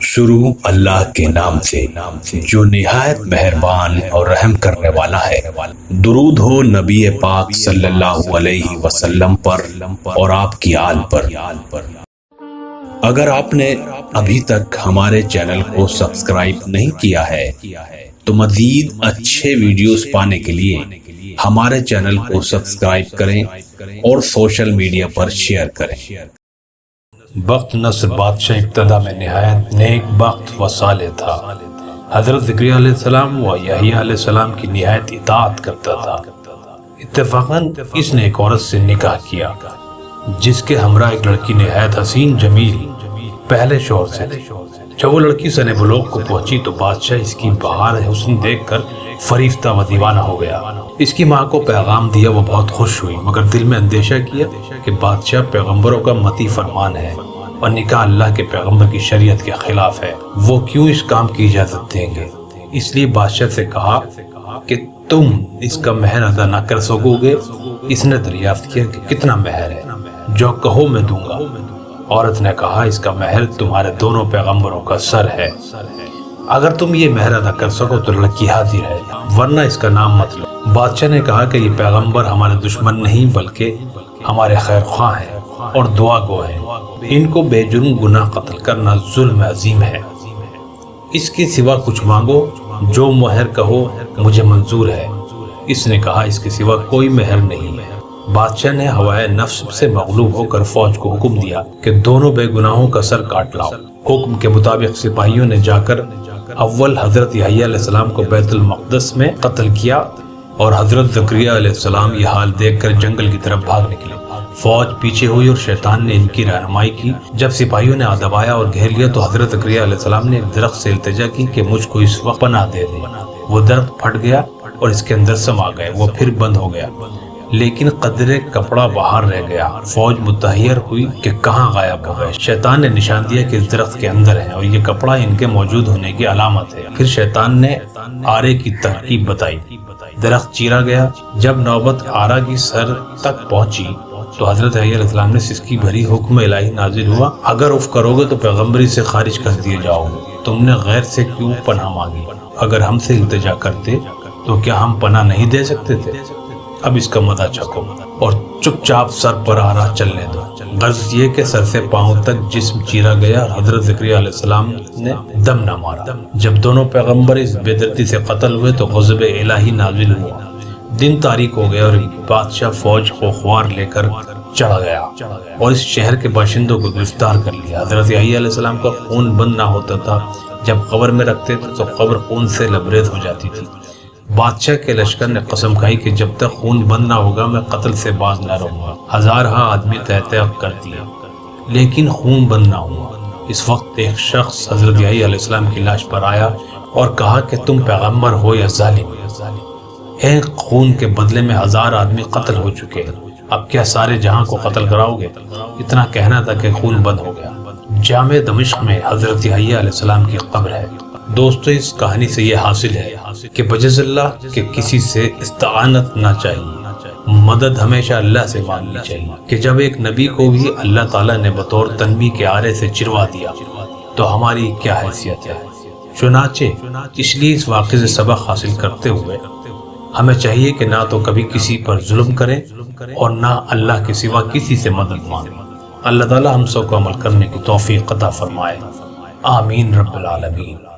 شروع اللہ کے نام سے جو نہایت مہربان اور رحم کرنے والا ہے۔ درود ہو نبی پاک صلی اللہ علیہ وسلم پر اور آپ کی آل پر۔ اگر آپ نے ابھی تک ہمارے چینل کو سبسکرائب نہیں کیا ہے تو مزید اچھے ویڈیوز پانے کے لیے ہمارے چینل کو سبسکرائب کریں اور سوشل میڈیا پر شیئر کریں۔ بخت نصر بادشاہ ابتدا میں نہایت نیک بخت و صالح تھا۔ حضرت زکریا علیہ السلام و یحییٰ علیہ السلام کی نہایت اطاعت کرتا تھا۔ اتفاقاً اس نے ایک عورت سے نکاح کیا جس کے ہمراہ ایک لڑکی نہایت حسین جمیل پہلے شوہر سے تھی۔ جب وہ لڑکی سن بلوغ کو پہنچی تو بادشاہ اس کی بہار حسن دیکھ کر فریفتہ و دیوانہ ہو گیا۔ اس کی ماں کو پیغام دیا، وہ بہت خوش ہوئی، مگر دل میں اندیشہ کیا کہ بادشاہ پیغمبروں کا متی فرمان ہے اور نکاح اللہ کے پیغمبر کی شریعت کے خلاف ہے، وہ کیوں اس کام کی اجازت دیں گے؟ اس لیے بادشاہ سے کہا کہ تم اس کا مہر ادا نہ کر سکو گے۔ اس نے دریافت کیا کہ کتنا مہر ہے؟ جو کہو میں دوں گا۔ عورت نے کہا اس کا مہر تمہارے دونوں پیغمبروں کا سر ہے، اگر تم یہ مہر ادا کر سکو تو لڑکی حاضر ہے، ورنہ اس کا نام مت لو۔ بادشاہ نے کہا کہ یہ پیغمبر ہمارے دشمن نہیں بلکہ ہمارے خیر خواہ ہیں اور دعا گو ہیں، ان کو بے جرم گناہ قتل کرنا ظلم عظیم ہے، اس کے سوا کچھ مانگو، جو مہر کہو مجھے منظور ہے۔ اس نے کہا اس کے سوا کوئی مہر نہیں ہے۔ بادشاہ نے ہوائے نفس سے مغلوب ہو کر فوج کو حکم دیا کہ دونوں بے گناہوں کا سر کاٹ لاؤ۔ حکم کے مطابق سپاہیوں نے جا کر اول حضرت یحییٰ علیہ السلام کو بیت المقدس میں قتل کیا اور حضرت زکریا علیہ السلام یہ حال دیکھ کر جنگل کی طرف بھاگ نکلے۔ فوج پیچھے ہوئی اور شیطان نے ان کی رہنمائی کی۔ جب سپاہیوں نے دبایا اور گھیر لیا تو حضرت زکریا علیہ السلام نے ایک درخت سے التجا کی کہ مجھ کو اس وقت پناہ دے دے۔ وہ درخت پھٹ گیا اور اس کے اندر سما گئے، وہ پھر بند ہو گیا، لیکن قدرے کپڑا باہر رہ گیا۔ فوج متحیر ہوئی کہ کہاں غائب ہو گئے۔ شیطان نے نشان دیا کہ اس درخت کے اندر ہے اور یہ کپڑا ان کے موجود ہونے کی علامت ہے۔ پھر شیطان نے آرے کی ترکیب بتائی، درخت چیرا گیا۔ جب نوبت آرا کی سر تک پہنچی تو حضرت یحییٰ علیہ السلام نے سسکی بھری حکم الہی نازل ہوا، اگر اف کرو گے تو پیغمبری سے خارج کر دیے جاؤ گے۔ تم نے غیر سے کیوں پناہ مانگی؟ اگر ہم سے التجا کرتے تو کیا ہم پناہ نہیں دے سکتے تھے؟ اب اس کا مزہ چکھو اور چپ چاپ سر پر آرا چلنے دو۔ غرض یہ کہ سر سے پاؤں تک جسم چیرا گیا اور حضرت زکریا علیہ السلام نے دم نہ مارا۔ جب دونوں پیغمبر اس بے دردی سے قتل ہوئے تو غضب الہی نازل ہوا۔ دن تاریک ہو گیا اور بادشاہ فوج کو خوار لے کر چڑھ گیا اور اس شہر کے باشندوں کو گرفتار کر لیا۔ حضرت یحییٰ علیہ السلام کا خون بند نہ ہوتا تھا، جب قبر میں رکھتے تھے تو قبر خون سے لبریز ہو جاتی تھی۔ بادشاہ کے لشکر نے قسم کھائی کہ جب تک خون بند نہ ہوگا میں قتل سے باز نہ رہوں گا۔ ہزارہا آدمی تحقیق کر دیا لیکن خون بند نہ ہوا۔ اس وقت ایک شخص حضرت یحییٰ علیہ السلام کی لاش پر آیا اور کہا کہ تم پیغمبر ہو یا ظالم؟ ایک خون کے بدلے میں 1000 آدمی قتل ہو چکے ہیں، اب کیا سارے جہاں کو قتل کراؤ گے؟ اتنا کہنا تھا کہ خون بند ہو گیا۔ جامع دمشق میں حضرت یحییٰ علیہ السلام کی قبر ہے۔ دوستو اس کہانی سے یہ حاصل ہے کہ بجز اللہ کہ کسی سے استعانت نہ چاہیے، مدد ہمیشہ اللہ سے مانگنی چاہیے۔ کہ جب ایک نبی کو بھی اللہ تعالیٰ نے بطور تنبیہ کے آرے سے چروا دیا تو ہماری کیا حیثیت ہے؟ چنانچہ اس لیے اس واقعے سے سبق حاصل کرتے ہوئے ہمیں چاہیے کہ نہ تو کبھی کسی پر ظلم کریں اور نہ اللہ کے سوا کسی سے مدد مانگیں۔ اللہ تعالیٰ ہم سب کو عمل کرنے کی توفیق عطا فرمائے، آمین رب العالمین۔